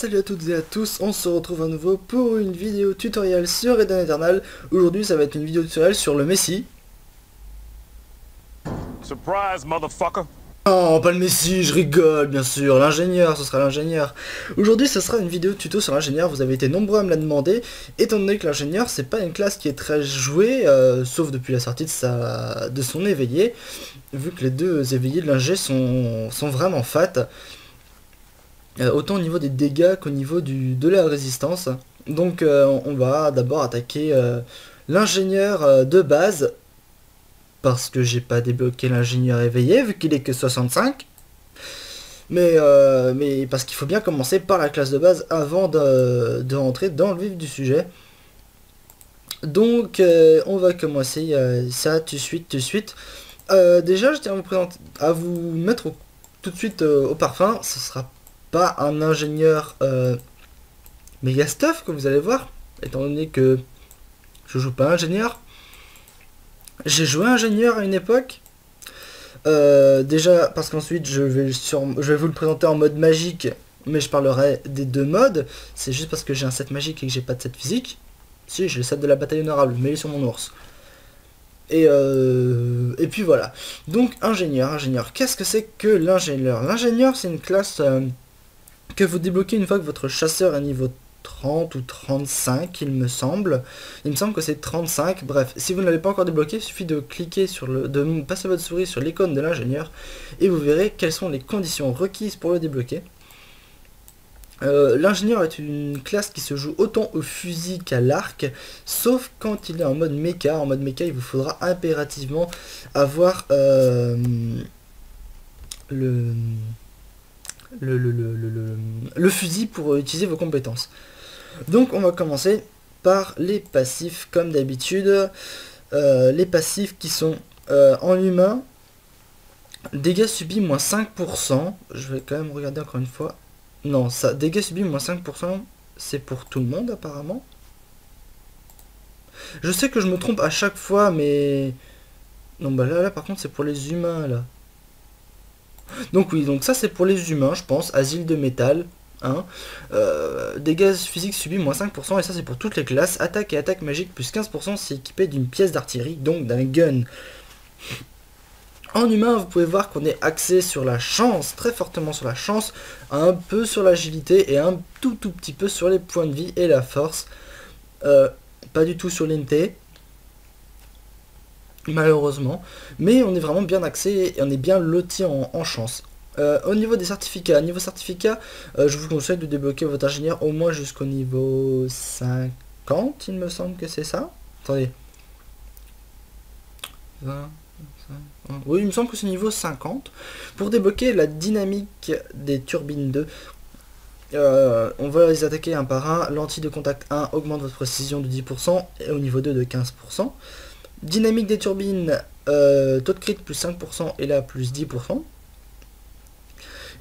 Salut à toutes et à tous, on se retrouve à nouveau pour une vidéo tutoriel sur Eden Eternal. Aujourd'hui ça va être une vidéo tutoriel sur le Messie. Surprise, motherfucker. Oh, pas le Messie, je rigole bien sûr, l'ingénieur, ce sera l'ingénieur. Aujourd'hui ce sera une vidéo tuto sur l'ingénieur, vous avez été nombreux à me la demander, étant donné que l'ingénieur c'est pas une classe qui est très jouée, sauf depuis la sortie de son éveillé, vu que les deux éveillés de l'ingé sont vraiment fat. Autant au niveau des dégâts qu'au niveau de la résistance. Donc on va d'abord attaquer l'ingénieur de base, parce que j'ai pas débloqué l'ingénieur éveillé vu qu'il est que 65. Mais parce qu'il faut bien commencer par la classe de base avant de rentrer dans le vif du sujet. Donc on va commencer ça tout de suite. Déjà je tiens à vous mettre tout de suite au parfum. Ce sera pas un ingénieur méga stuff que vous allez voir, étant donné que je joue pas ingénieur. J'ai joué ingénieur à une époque, déjà parce qu'ensuite je vais vous le présenter en mode magique, mais je parlerai des deux modes. C'est juste parce que j'ai un set magique et que j'ai pas de set physique. Si, j'ai le set de la bataille honorable, mais il est sur mon ours. Et puis voilà. Donc ingénieur, qu'est-ce que c'est que l'ingénieur? L'ingénieur c'est une classe que vous débloquez une fois que votre chasseur est niveau 30 ou 35, il me semble. Il me semble que c'est 35. Bref, si vous ne l'avez pas encore débloqué, il suffit de cliquer de passer votre souris sur l'icône de l'ingénieur et vous verrez quelles sont les conditions requises pour le débloquer. L'ingénieur est une classe qui se joue autant au fusil qu'à l'arc, sauf quand il est en mode mecha. En mode mecha, il vous faudra impérativement avoir le fusil pour utiliser vos compétences. Donc on va commencer par les passifs comme d'habitude. Les passifs qui sont en humain, dégâts subis moins 5%. Je vais quand même regarder encore une fois. Non, ça, dégâts subis moins 5%, c'est pour tout le monde apparemment. Je sais que je me trompe à chaque fois, mais... Non, bah là par contre c'est pour les humains là. Donc oui, donc ça c'est pour les humains, je pense, asile de métal, hein. Dégâts physiques subis moins 5%, et ça c'est pour toutes les classes. Attaque et attaque magique plus 15%, c'est équipé d'une pièce d'artillerie, donc d'un gun. En humain, vous pouvez voir qu'on est axé sur la chance, très fortement sur la chance, un peu sur l'agilité et un tout petit peu sur les points de vie et la force. Pas du tout sur l'INT, malheureusement, mais on est vraiment bien axé et on est bien loti en chance. Au niveau des certificats, je vous conseille de débloquer votre ingénieur au moins jusqu'au niveau 50, il me semble que c'est ça. Attendez. 20, 25, oui, il me semble que c'est niveau 50. Pour débloquer la dynamique des turbines 2, on va les attaquer un par un. Lentille de contact 1 augmente votre précision de 10% et au niveau 2 de 15%. Dynamique des turbines, taux de crit plus 5% et là plus 10%.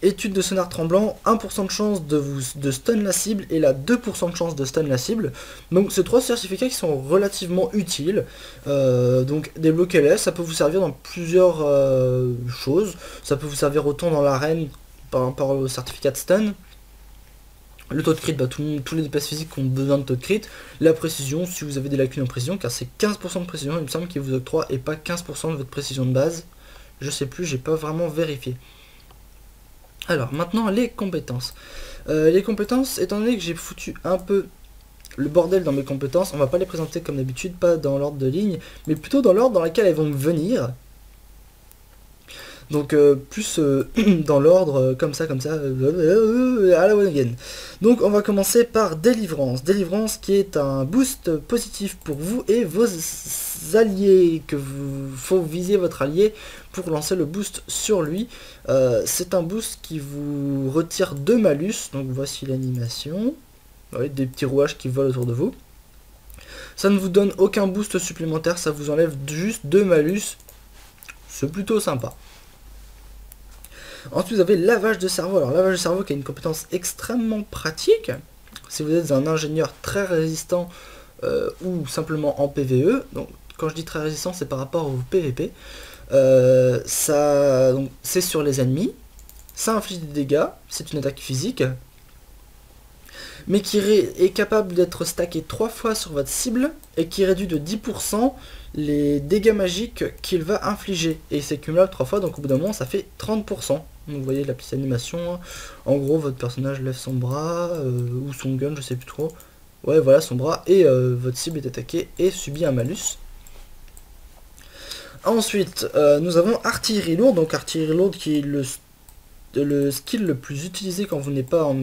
Étude de sonar tremblant, 1% de chance de stun la cible et là 2% de chance de stun la cible. Donc c'est trois certificats qui sont relativement utiles. Donc débloquez-les, ça peut vous servir dans plusieurs choses. Ça peut vous servir autant dans l'arène par rapport au certificat de stun. Le taux de crit, tous les DPS physiques ont besoin de taux de crit. La précision, si vous avez des lacunes en précision, car c'est 15% de précision, il me semble qu'il vous octroie, et pas 15% de votre précision de base. Je sais plus, j'ai pas vraiment vérifié. Alors, maintenant, les compétences. Les compétences, étant donné que j'ai foutu un peu le bordel dans mes compétences, on va pas les présenter comme d'habitude, pas dans l'ordre de ligne, mais plutôt dans l'ordre dans lequel elles vont venir. Donc plus dans l'ordre comme ça, à la one again. Donc on va commencer par délivrance. Délivrance qui est un boost positif pour vous et vos alliés, que vous faut viser votre allié pour lancer le boost sur lui. C'est un boost qui vous retire 2 malus. Donc voici l'animation. Ouais, des petits rouages qui volent autour de vous. Ça ne vous donne aucun boost supplémentaire, ça vous enlève juste 2 malus. C'est plutôt sympa. Ensuite, vous avez lavage de cerveau. Alors, lavage de cerveau qui a une compétence extrêmement pratique. Si vous êtes un ingénieur très résistant ou simplement en PvE, donc quand je dis très résistant, c'est par rapport au PvP. C'est sur les ennemis. Ça inflige des dégâts. C'est une attaque physique. mais qui est capable d'être stacké 3 fois sur votre cible, et qui réduit de 10% les dégâts magiques qu'il va infliger. Et c'est cumulable 3 fois, donc au bout d'un moment ça fait 30%. Donc vous voyez la petite animation, hein. En gros votre personnage lève son bras, ou son gun, je sais plus trop. Ouais voilà son bras, et votre cible est attaquée et subit un malus. Ensuite, nous avons artillerie lourde, donc artillerie lourde qui est le skill le plus utilisé quand vous n'êtes pas en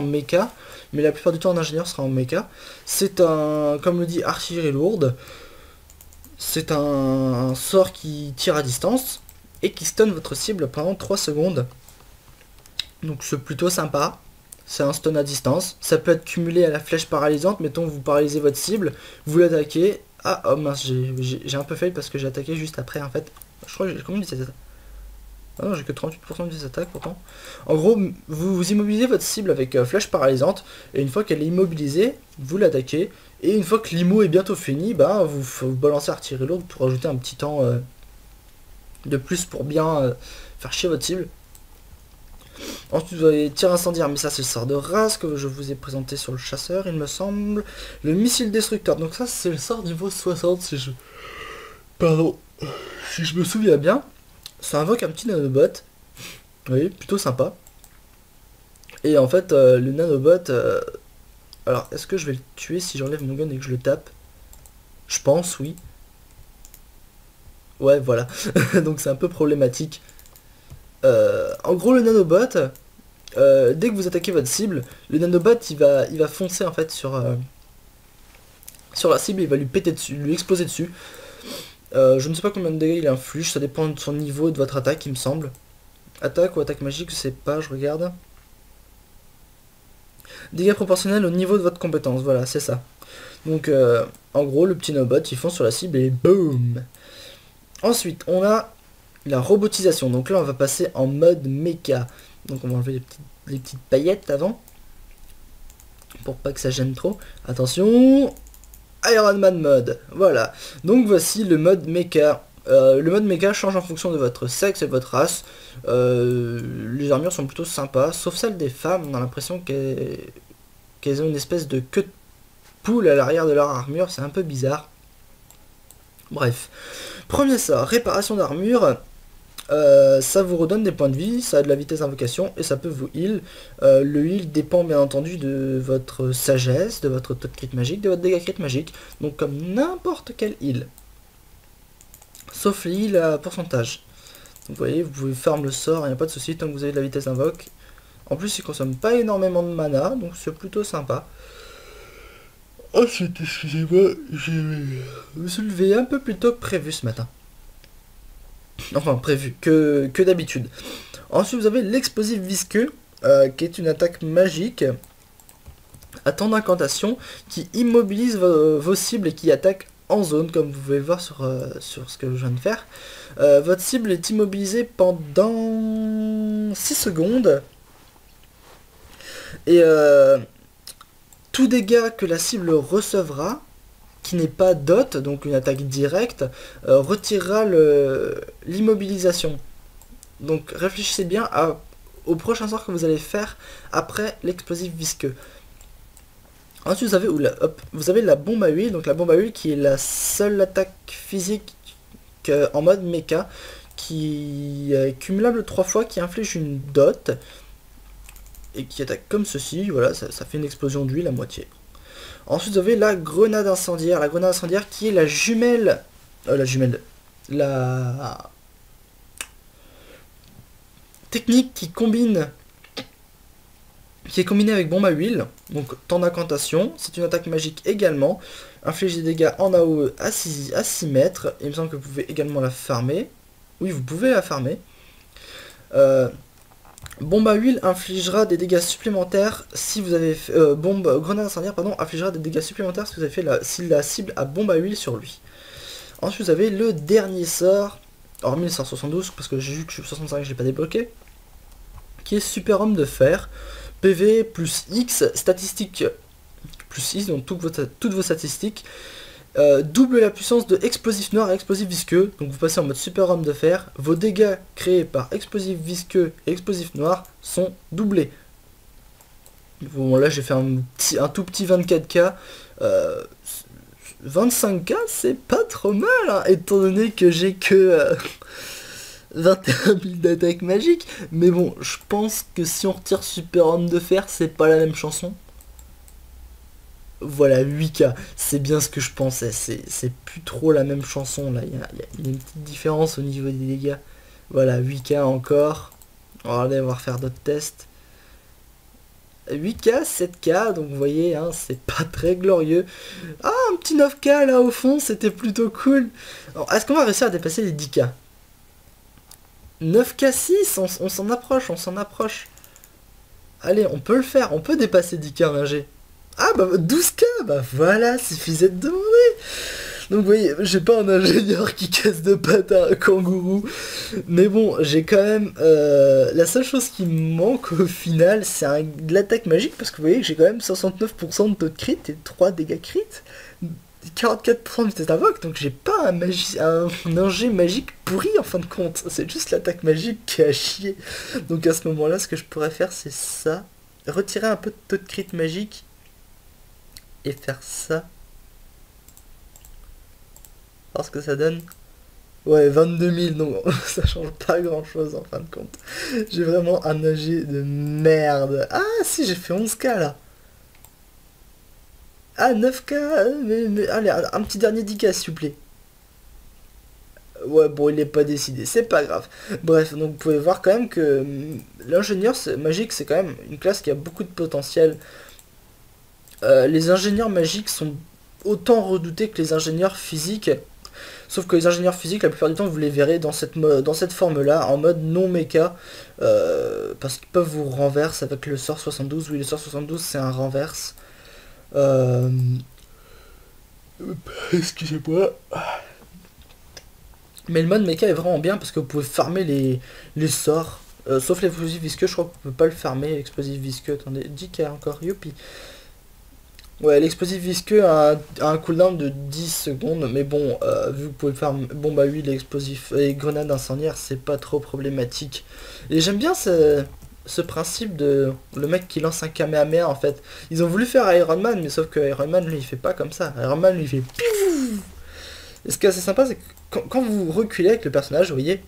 mecha, mais la plupart du temps un ingénieur sera en mecha. C'est un, comme le dit artillerie lourde, c'est un sort qui tire à distance et qui stun votre cible pendant 3 secondes. Donc c'est plutôt sympa. C'est un stun à distance. Ça peut être cumulé à la flèche paralysante. Mettons vous paralysez votre cible, vous l'attaquez. Ah oh mince, j'ai un peu fail parce que j'ai attaqué juste après en fait. Je crois que j'ai combien de cette attaque. Ah non, j'ai que 38% de ces attaques pourtant. En gros, vous immobilisez votre cible avec flèche paralysante. Et une fois qu'elle est immobilisée, vous l'attaquez. Et une fois que l'immo est bientôt fini, bah, vous balancez artillerie lourde pour ajouter un petit temps de plus pour bien faire chier votre cible. Ensuite vous avez tir incendiaire, mais ça c'est le sort de race que je vous ai présenté sur le chasseur il me semble. Le missile destructeur, donc ça c'est le sort niveau 60 si je... Pardon. Si je me souviens bien. Ça invoque un petit nanobot. Oui, plutôt sympa. Et en fait le nanobot... Alors est-ce que je vais le tuer si j'enlève mon gun et que je le tape? Je pense oui. Ouais voilà. Donc c'est un peu problématique. En gros le nanobot, dès que vous attaquez votre cible, le nanobot il va foncer en fait sur la cible, il va lui péter dessus, lui exploser dessus. Je ne sais pas combien de dégâts il inflige, ça dépend de son niveau et de votre attaque il me semble. Attaque ou attaque magique, je sais pas, je regarde. Dégâts proportionnels au niveau de votre compétence, voilà c'est ça. Donc en gros le petit nanobot il fonce sur la cible et boum. Ensuite on a la robotisation, donc là on va passer en mode mecha. Donc on va enlever les petites paillettes avant, pour pas que ça gêne trop. Attention, Iron Man mode, voilà. Donc voici le mode mecha. Le mode mecha change en fonction de votre sexe et de votre race. Les armures sont plutôt sympas, sauf celles des femmes, on a l'impression qu'elles ont une espèce de queue de poule à l'arrière de leur armure, c'est un peu bizarre. Bref, premier sort, réparation d'armure. Ça vous redonne des points de vie, ça a de la vitesse d'invocation et ça peut vous heal. Le heal dépend bien entendu de votre sagesse, de votre taux de crit magique, de votre dégâts crit magique, donc comme n'importe quel heal. Sauf les heals à pourcentage. Donc vous voyez, vous pouvez farm le sort, il n'y a pas de souci tant que vous avez de la vitesse d'invoque. En plus il consomme pas énormément de mana, donc c'est plutôt sympa. Ensuite, excusez-moi, je me suis levé un peu plus tôt que prévu ce matin. Enfin prévu que d'habitude. Ensuite vous avez l'explosif visqueux qui est une attaque magique à temps d'incantation qui immobilise vos cibles et qui attaque en zone comme vous pouvez voir sur ce que je viens de faire. Votre cible est immobilisée pendant 6 secondes et tout dégât que la cible recevra qui n'est pas dot, donc une attaque directe, retirera l'immobilisation. Donc réfléchissez bien au prochain sort que vous allez faire après l'explosif visqueux. Ensuite vous avez la bombe à huile, donc la bombe à huile qui est la seule attaque physique en mode mecha, qui est cumulable 3 fois, qui inflige une dot, et qui attaque comme ceci, voilà, ça fait une explosion d'huile à moitié. Ensuite vous avez la grenade incendiaire. La grenade incendiaire qui est la jumelle... la technique qui est combinée avec bombe à huile. Donc temps d'incantation. C'est une attaque magique également. Inflige des dégâts en AOE à 6 mètres. Il me semble que vous pouvez également la farmer. Oui, vous pouvez la farmer. Bombe à huile infligera des dégâts supplémentaires si vous avez fait, grenade incendiaire pardon infligera des dégâts supplémentaires si vous avez fait si la cible a bombe à huile sur lui. Ensuite vous avez le dernier sort, hormis le sort 72 parce que j'ai vu que je suis 65 je l'ai pas débloqué, qui est super homme de fer, PV plus X, statistiques plus X, donc toutes vos statistiques. Double la puissance de explosif noir et explosif visqueux, donc vous passez en mode super homme de fer, vos dégâts créés par explosif visqueux et explosif noir sont doublés. Bon, là j'ai fait un tout petit 24K. 25K, c'est pas trop mal, hein, étant donné que j'ai que 21 000 d'attaque magique. Mais bon, je pense que si on retire Super Homme de Fer, c'est pas la même chanson. Voilà, 8K, c'est bien ce que je pensais. C'est plus trop la même chanson là. Il y a une petite différence au niveau des dégâts. Voilà, 8K encore. On va aller voir faire d'autres tests. 8K, 7K, donc vous voyez, hein, c'est pas très glorieux. Ah, un petit 9K là au fond, c'était plutôt cool. Est-ce qu'on va réussir à dépasser les 10K? 9K 6, on s'en approche, on s'en approche. Allez, on peut le faire, on peut dépasser 10K en ingé. Ah bah 12K, bah voilà, suffisait de demander. Donc vous voyez, j'ai pas un ingénieur qui casse de pattes à un kangourou. Mais bon, j'ai quand même... la seule chose qui me manque au final, c'est de l'attaque magique. Parce que vous voyez que j'ai quand même 69% de taux de crit et 3 dégâts crit. 44% de vitesse d'invoque. Donc j'ai pas un ingé magique pourri en fin de compte. C'est juste l'attaque magique qui a chier. Donc à ce moment-là, ce que je pourrais faire, c'est ça. Retirer un peu de taux de crit magique. Et faire ça. Ce que ça donne. Ouais, 22 000, donc ça change pas grand chose en fin de compte. J'ai vraiment un AG de merde. Ah si, j'ai fait 11K là. Ah, 9K, mais allez, un petit dernier 10K s'il vous plaît. Ouais, bon, il est pas décidé, c'est pas grave. Bref, donc vous pouvez voir quand même que l'ingénieur magique, c'est quand même une classe qui a beaucoup de potentiel. Les ingénieurs magiques sont autant redoutés que les ingénieurs physiques. Sauf que les ingénieurs physiques, la plupart du temps, vous les verrez dans cette forme-là, en mode non mecha, parce qu'ils peuvent vous renverser avec le sort 72. Oui, le sort 72, c'est un renverse. Excusez-moi. Mais le mode mecha est vraiment bien, parce que vous pouvez farmer les sorts. Sauf l'explosif visqueux, je crois qu'on peut pas le farmer, l'explosif visqueux. Attendez, 10K encore, youpi. Ouais, l'explosif visqueux a un cooldown de 10 secondes, mais bon, vu que vous pouvez faire... Bon bah oui, l'explosif et grenade incendiaire, c'est pas trop problématique. Et j'aime bien ce principe de le mec qui lance un Kamehameha en fait. Ils ont voulu faire Iron Man, mais sauf que Iron Man, lui, il fait pas comme ça. Iron Man, lui, il fait... Et ce qui est assez sympa, c'est que quand vous reculez avec le personnage, vous voyez...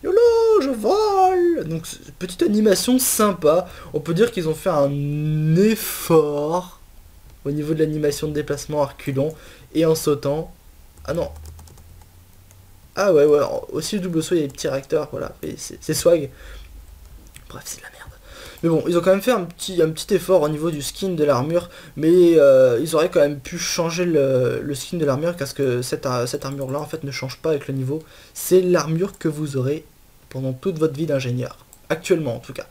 YOLO, je vole. Donc, petite animation sympa. On peut dire qu'ils ont fait un effort au niveau de l'animation de déplacement en reculant et en sautant. Ah non. Ah ouais, ouais, aussi le double saut, il y a des petits réacteurs, voilà, c'est swag. Bref, c'est de la merde. Mais bon, ils ont quand même fait un petit effort au niveau du skin de l'armure, mais ils auraient quand même pu changer le skin de l'armure, parce que cette armure-là, en fait, ne change pas avec le niveau. C'est l'armure que vous aurez pendant toute votre vie d'ingénieur. Actuellement, en tout cas.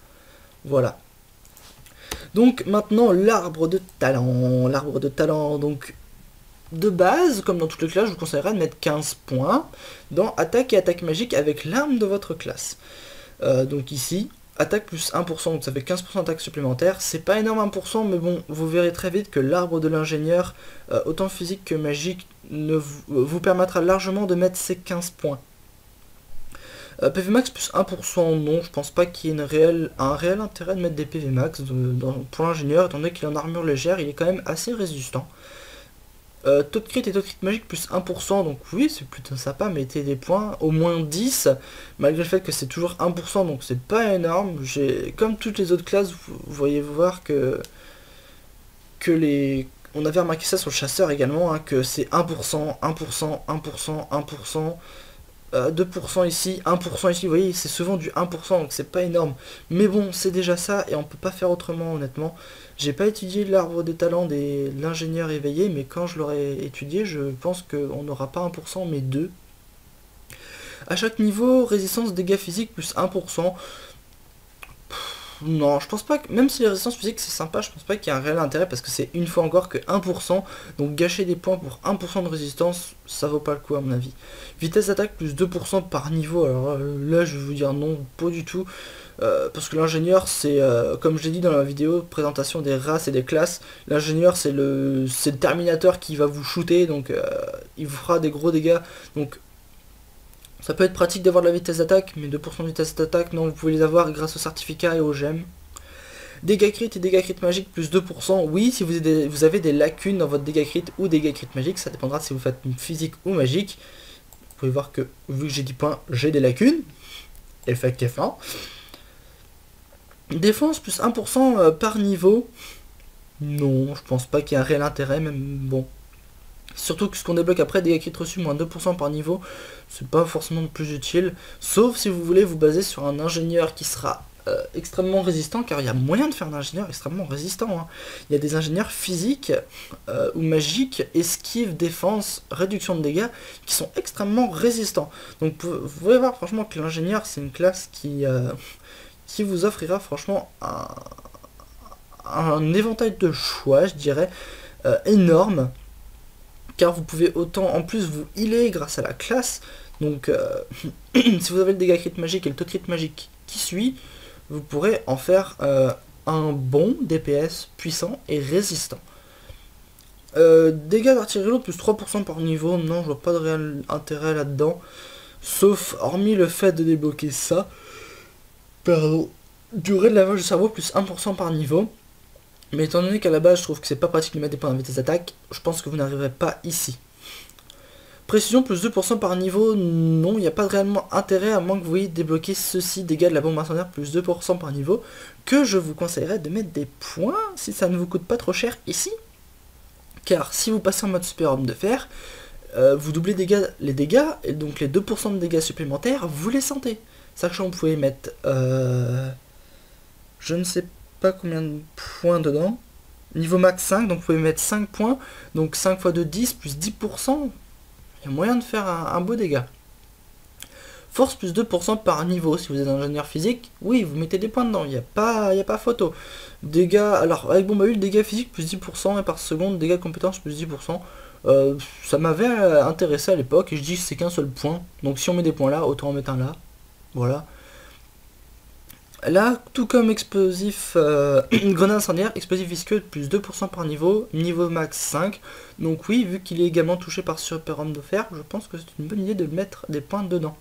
Voilà. Donc maintenant l'arbre de talent. L'arbre de talent, donc de base, comme dans toutes les classes, je vous conseillerais de mettre 15 points dans attaque et attaque magique avec l'arme de votre classe. Donc ici, attaque plus 1%, donc ça fait 15% d'attaque supplémentaire. C'est pas énorme 1%, mais bon, vous verrez très vite que l'arbre de l'ingénieur, autant physique que magique, vous permettra largement de mettre ces 15 points. PV max plus 1%, non, je pense pas qu'il y ait un réel intérêt de mettre des PV max pour l'ingénieur, étant donné qu'il est en armure légère, il est quand même assez résistant. Taux de crit et taux de crit magique plus 1%, donc oui, c'est plutôt sympa, mettez des points, au moins 10, malgré le fait que c'est toujours 1%, donc c'est pas énorme. Comme toutes les autres classes, vous voyez voir que on avait remarqué ça sur le chasseur également, hein, que c'est 1%, 1%, 1%, 1%, 2% ici, 1% ici, vous voyez, c'est souvent du 1%, donc c'est pas énorme. Mais bon, c'est déjà ça, et on peut pas faire autrement, honnêtement. J'ai pas étudié l'arbre des talents de l'ingénieur éveillé, mais quand je l'aurai étudié, je pense qu'on n'aura pas 1%, mais 2. À chaque niveau, résistance dégâts physiques plus 1%. Non, je pense pas que, même si les résistances physiques c'est sympa, je pense pas qu'il y a un réel intérêt parce que c'est une fois encore que 1%, donc gâcher des points pour 1% de résistance, ça vaut pas le coup à mon avis. Vitesse d'attaque plus 2% par niveau, alors là je vais vous dire non, pas du tout, parce que l'ingénieur c'est, comme je l'ai dit dans la vidéo présentation des races et des classes, l'ingénieur c'est le Terminator qui va vous shooter, donc il vous fera des gros dégâts, donc ça peut être pratique d'avoir de la vitesse d'attaque, mais 2% de vitesse d'attaque, non, vous pouvez les avoir grâce au certificat et aux gemmes. Dégâts crit et dégâts crit magique plus 2%. Oui, si vous avez des lacunes dans votre dégâts crit ou dégâts crit magique, ça dépendra si vous faites une physique ou magique. Vous pouvez voir que, vu que j'ai 10 points, j'ai des lacunes. Effectivement. Défense plus 1% par niveau. Non, je pense pas qu'il y ait un réel intérêt, même bon. Surtout que ce qu'on débloque après, dégâts crit reçus moins 2% par niveau, c'est pas forcément le plus utile. Sauf si vous voulez vous baser sur un ingénieur qui sera extrêmement résistant, car il y a moyen de faire un ingénieur extrêmement résistant. Hein. Il y a des ingénieurs physiques ou magiques, esquive, défense, réduction de dégâts, qui sont extrêmement résistants. Donc vous pouvez voir franchement que l'ingénieur, c'est une classe qui vous offrira franchement un éventail de choix, je dirais, énorme. Car vous pouvez autant en plus vous healer grâce à la classe. Donc si vous avez le dégât crit magique et le taux crit magique qui suit, vous pourrez en faire un bon DPS puissant et résistant. Dégâts d'artillerie lourde plus 3% par niveau, non, je vois pas de réel intérêt là-dedans. Sauf, hormis le fait de débloquer ça. Pardon. Durée de lavage de cerveau plus 1% par niveau. Mais étant donné qu'à la base je trouve que c'est pas pratique de mettre des points de vitesse d'attaque, je pense que vous n'arriverez pas ici. Précision plus 2% par niveau, non, il n'y a pas de réellement intérêt à moins que vous voyez débloquer ceci, dégâts de la bombe incendiaire plus 2% par niveau, que je vous conseillerais de mettre des points si ça ne vous coûte pas trop cher ici. Car si vous passez en mode super homme de fer, vous doublez les dégâts, et donc les 2% de dégâts supplémentaires, vous les sentez. Sachant que vous pouvez mettre, je ne sais pas combien de points dedans. Niveau max 5, donc vous pouvez mettre 5 points, donc 5 x 2, 10, plus 10%. Il y a moyen de faire un beau dégât. Force plus 2% par niveau, si vous êtes ingénieur physique, oui, vous mettez des points dedans, il n'y a pas photo. Dégâts, alors avec bombe à huile, dégâts physiques plus 10%, et par seconde, dégâts compétences plus 10%. Ça m'avait intéressé à l'époque, et je dis que c'est qu'un seul point, donc si on met des points là, autant en mettre un là. Voilà. Là, tout comme explosif, grenade incendiaire, explosif visqueux, plus 2% par niveau, niveau max 5. Donc oui, vu qu'il est également touché par super homme de fer, je pense que c'est une bonne idée de mettre des points dedans.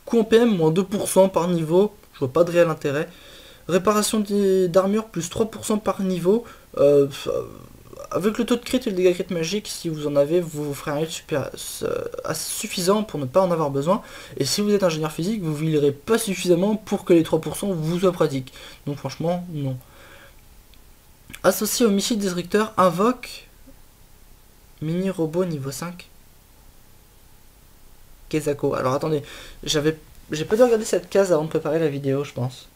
Coup en PM, moins 2% par niveau, je vois pas de réel intérêt. Réparation d'armure, plus 3% par niveau. Avec le taux de crit et le dégât crit magique, si vous en avez, vous ferez un heal suffisant pour ne pas en avoir besoin. Et si vous êtes ingénieur physique, vous healerez pas suffisamment pour que les 3% vous soient pratiques. Donc franchement, non. Associé au missile destructeur, invoque mini robot niveau 5. Kezako. Alors attendez, j'ai pas dû regarder cette case avant de préparer la vidéo, je pense.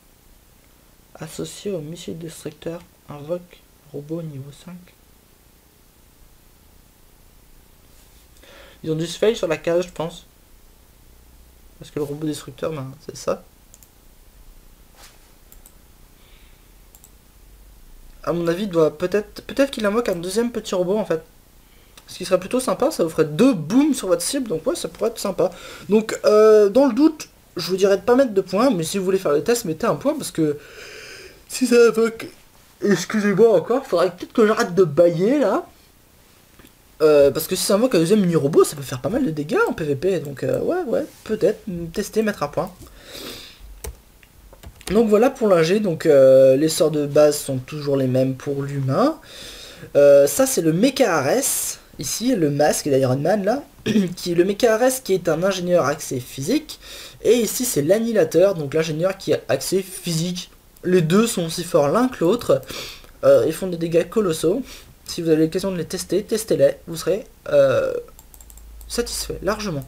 Associé au missile destructeur, invoque robot niveau 5. Ils ont dû se fail sur la case, je pense. Parce que le robot destructeur, ben, c'est ça. À mon avis, doit peut-être qu'il invoque un deuxième petit robot, en fait. Ce qui serait plutôt sympa, ça vous ferait 2 booms sur votre cible, donc ouais, ça pourrait être sympa. Donc, dans le doute, je vous dirais de pas mettre de points, mais si vous voulez faire le test, mettez un point, parce que si ça invoque... Excusez-moi encore, faudrait peut-être que j'arrête de bailler, là. Parce que si ça invoque un deuxième mini-robot, ça peut faire pas mal de dégâts en PvP, donc ouais, peut-être, tester, mettre un point. Donc voilà pour l'ingé, donc les sorts de base sont toujours les mêmes pour l'humain. Ça c'est le Mecha Ares, ici, le masque d'Iron Man là, qui est le Mecha Ares qui est un ingénieur axé physique, et ici c'est l'annihilateur, donc l'ingénieur qui est axé physique. Les deux sont aussi forts l'un que l'autre, ils font des dégâts colossaux. Si vous avez l'occasion de les tester, testez-les, vous serez satisfait, largement.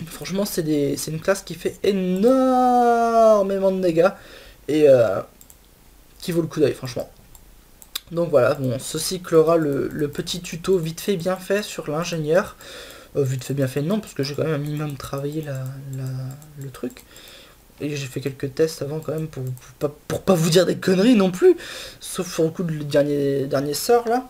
Franchement, c'est une classe qui fait énormément de dégâts et qui vaut le coup d'œil, franchement. Donc voilà, bon, ceci clora le petit tuto vite fait bien fait sur l'ingénieur. Vite fait bien fait, non, parce que j'ai quand même un minimum travaillé le truc. Et j'ai fait quelques tests avant quand même pour pas vous dire des conneries non plus. Sauf sur le coup du dernier sort là.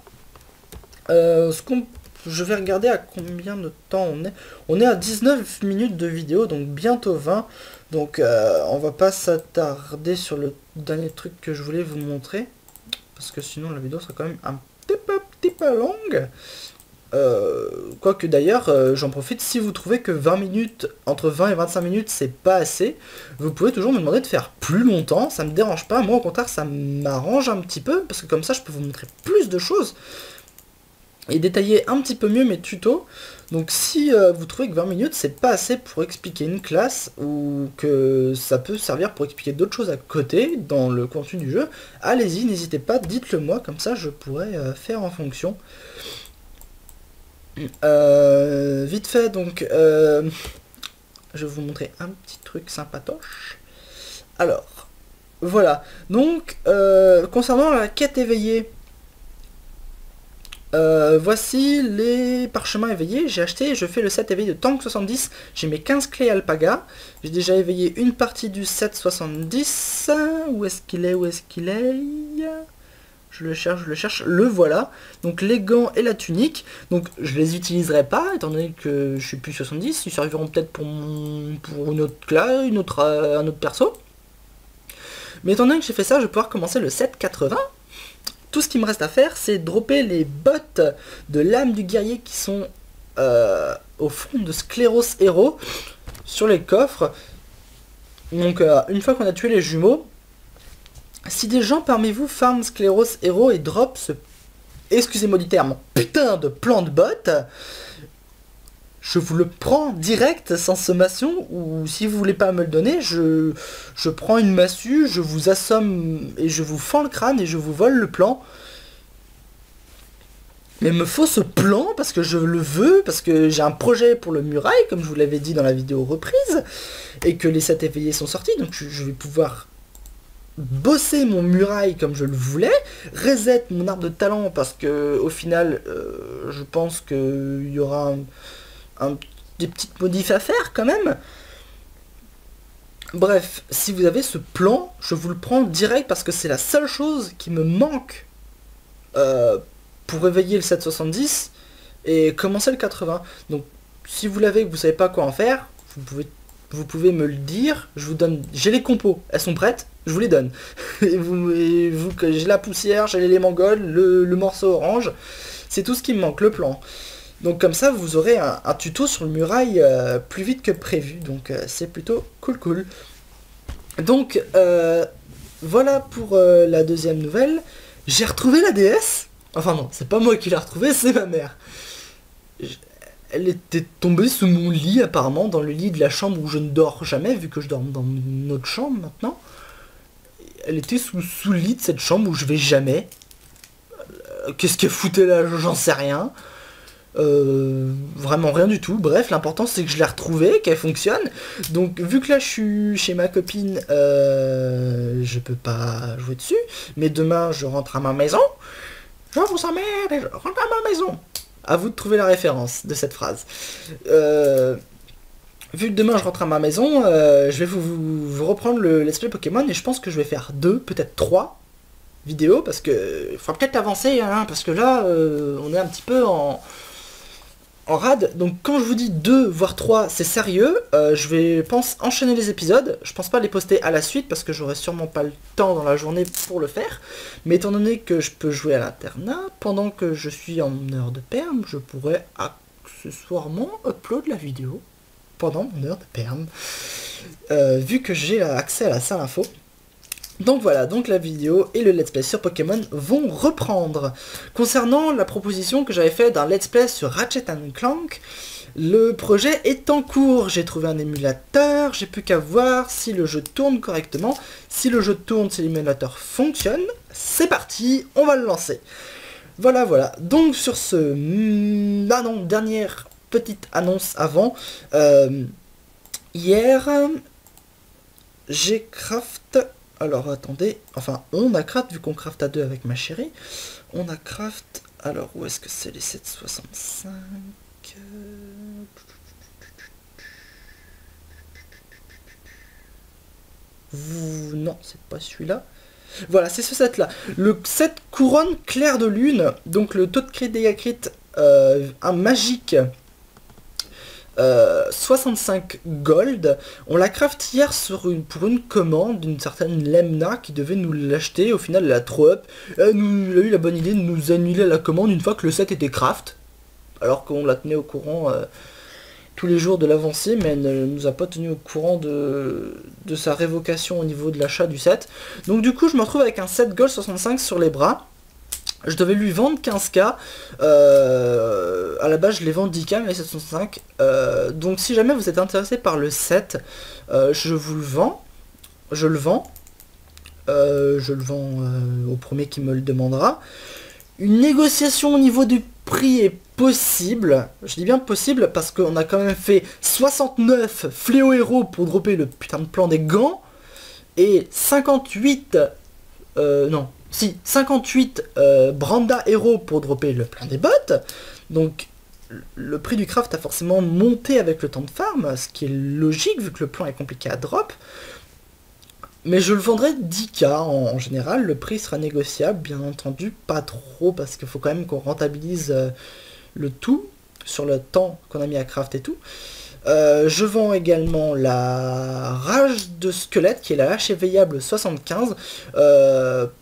Je vais regarder à combien de temps on est. On est à 19 minutes de vidéo, donc bientôt 20. Donc on va pas s'attarder sur le dernier truc que je voulais vous montrer. Parce que sinon la vidéo sera quand même un petit peu longue. Quoique d'ailleurs, j'en profite, si vous trouvez que 20 minutes, entre 20 et 25 minutes, c'est pas assez, vous pouvez toujours me demander de faire plus longtemps, ça me dérange pas, moi au contraire ça m'arrange un petit peu, parce que comme ça je peux vous montrer plus de choses, et détailler un petit peu mieux mes tutos. Donc si vous trouvez que 20 minutes c'est pas assez pour expliquer une classe, ou que ça peut servir pour expliquer d'autres choses à côté, dans le contenu du jeu, allez-y, n'hésitez pas, dites-le moi, comme ça je pourrais faire en fonction. Vite fait, donc, je vais vous montrer un petit truc sympatoche. Alors, voilà. Donc, concernant la quête éveillée, voici les parchemins éveillés. J'ai acheté, je fais le set éveillé de Tank 70. J'ai mes 15 clés Alpaga. J'ai déjà éveillé une partie du set 70. Où est-ce qu'il est? Où est-ce qu'il est? Je le cherche, le voilà. Donc les gants et la tunique. Donc je les utiliserai pas, étant donné que je suis plus 70. Ils serviront peut-être pour une autre classe, un autre perso. Mais étant donné que j'ai fait ça, je vais pouvoir commencer le set 80. Tout ce qui me reste à faire, c'est dropper les bottes de l'âme du guerrier qui sont au fond de Scléros Héros sur les coffres. Donc une fois qu'on a tué les jumeaux, si des gens parmi vous farment Scléros Héros et drop ce, excusez-moi du terme, putain de plan de bot, je vous le prends direct sans sommation, ou si vous voulez pas me le donner, je prends une massue, je vous assomme et je vous fends le crâne et je vous vole le plan. Mais il me faut ce plan parce que je le veux, parce que j'ai un projet pour le muraille, comme je vous l'avais dit dans la vidéo reprise, et que les 7 éveillés sont sortis, donc je vais pouvoir bosser mon muraille comme je le voulais, reset mon arbre de talent parce que au final je pense qu'il y aura des petites modifs à faire quand même. Bref, si vous avez ce plan, je vous le prends direct parce que c'est la seule chose qui me manque pour réveiller le 770 et commencer le 80. Donc si vous l'avez et que vous savez pas quoi en faire, vous pouvez me le dire, je vous donne, j'ai les compos, elles sont prêtes, je vous les donne. Et vous j'ai la poussière, j'ai l'élément gold, le morceau orange, c'est tout ce qui me manque, le plan. Donc comme ça, vous aurez un tuto sur le muraille plus vite que prévu, donc c'est plutôt cool. Donc voilà pour la deuxième nouvelle. J'ai retrouvé la déesse, enfin non, c'est pas moi qui l'ai retrouvée, c'est ma mère. Elle était tombée sous mon lit apparemment, dans le lit de la chambre où je ne dors jamais, vu que je dors dans une autre chambre maintenant. Elle était sous le lit de cette chambre où je vais jamais. Qu'est-ce qu'elle foutait là? J'en sais rien. Vraiment rien du tout. Bref, l'important c'est que je l'ai retrouvée, qu'elle fonctionne. Donc vu que là je suis chez ma copine, je peux pas jouer dessus. Mais demain je rentre à ma maison. Je vous emmerde et je rentre à ma maison. À vous de trouver la référence de cette phrase. Vu que demain je rentre à ma maison, je vais vous reprendre le let's play Pokémon et je pense que je vais faire 2, peut-être 3 vidéos parce que il faudra peut-être avancer, hein, parce que là on est un petit peu en rade. Donc quand je vous dis 2 voire 3, c'est sérieux. Je vais enchaîner les épisodes. Je pense pas les poster à la suite parce que j'aurai sûrement pas le temps dans la journée pour le faire. Mais étant donné que je peux jouer à l'internat pendant que je suis en heure de perm, je pourrais accessoirement upload la vidéo pendant mon heure de perm, vu que j'ai accès à la salle info. Donc voilà, donc la vidéo et le let's play sur Pokémon vont reprendre. Concernant la proposition que j'avais faite d'un let's play sur Ratchet & Clank, le projet est en cours. J'ai trouvé un émulateur, j'ai plus qu'à voir si le jeu tourne correctement. Si le jeu tourne, si l'émulateur fonctionne, c'est parti, on va le lancer. Voilà. Donc sur ce... Ah non, dernière petite annonce avant. Hier, j'ai craft... Alors attendez, enfin on a craft, vu qu'on craft à 2 avec ma chérie, on a craft, alors où est-ce que c'est les 765 Non, c'est pas celui-là. Voilà, c'est ce set là. Le set couronne clair de lune, donc le taux de crit dégâts crit, un magique 65 gold. On l'a craft hier pour une commande d'une certaine Lemna qui devait nous l'acheter. Au final elle a trop up. Elle a eu la bonne idée de nous annuler la commande une fois que le set était craft. alors qu'on la tenait au courant tous les jours de l'avancée, mais elle ne nous a pas tenu au courant de sa révocation au niveau de l'achat du set. Donc du coup je me retrouve avec un set Gold 65 sur les bras. Je devais lui vendre 15K, à la base je les vends 10K mais 765, donc si jamais vous êtes intéressé par le set, je vous le vends, je le vends au premier qui me le demandera. Une négociation au niveau du prix est possible, je dis bien possible parce qu'on a quand même fait 69 fléaux héros pour dropper le putain de plan des gants, et 58, 58 Branda héros pour dropper le plein des bottes. Donc le prix du craft a forcément monté avec le temps de farm, ce qui est logique vu que le plan est compliqué à drop. Mais je le vendrai 10K en général, le prix sera négociable, bien entendu, pas trop, parce qu'il faut quand même qu'on rentabilise le tout, sur le temps qu'on a mis à craft et tout. Je vends également la rage de squelette, qui est la hache éveillable 75.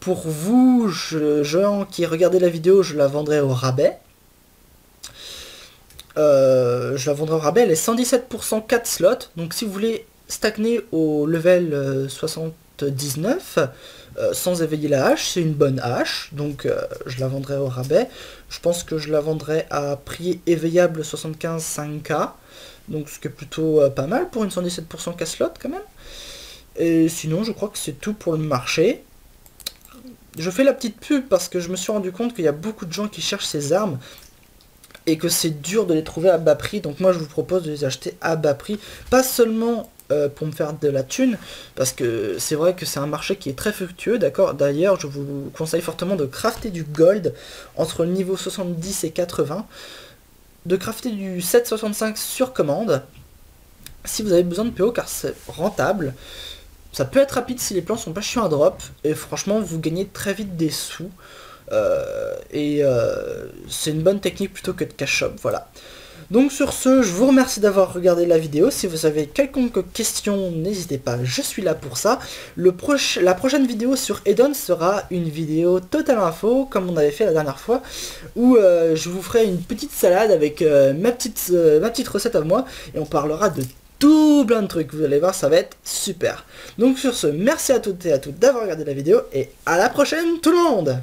Pour vous, gens qui regardez la vidéo, je la vendrai au rabais. Elle est 117% 4 slots, donc si vous voulez stagner au level 79 sans éveiller la hache, c'est une bonne hache, donc je la vendrai au rabais. Je pense que je la vendrai à prix éveillable 75 5K, donc ce qui est plutôt pas mal pour une 117% cash slot quand même. Et sinon je crois que c'est tout pour le marché. Je fais la petite pub parce que je me suis rendu compte qu'il y a beaucoup de gens qui cherchent ces armes et que c'est dur de les trouver à bas prix, donc moi je vous propose de les acheter à bas prix, pas seulement pour me faire de la thune, parce que c'est vrai que c'est un marché qui est très fructueux, d'accord. D'ailleurs je vous conseille fortement de crafter du gold entre le niveau 70 et 80, de crafter du 7,65 sur commande si vous avez besoin de PO, car c'est rentable. Ça peut être rapide si les plans sont pas chiants à drop, et franchement vous gagnez très vite des sous. C'est une bonne technique plutôt que de cash shop, voilà. Donc sur ce, je vous remercie d'avoir regardé la vidéo. Si vous avez quelconque question, n'hésitez pas, je suis là pour ça. La prochaine vidéo sur Addon sera une vidéo totale info, comme on avait fait la dernière fois, où je vous ferai une petite salade avec ma petite recette à moi, et on parlera de tout plein de trucs. Vous allez voir, ça va être super. Donc sur ce, merci à toutes et à tous d'avoir regardé la vidéo, et à la prochaine tout le monde.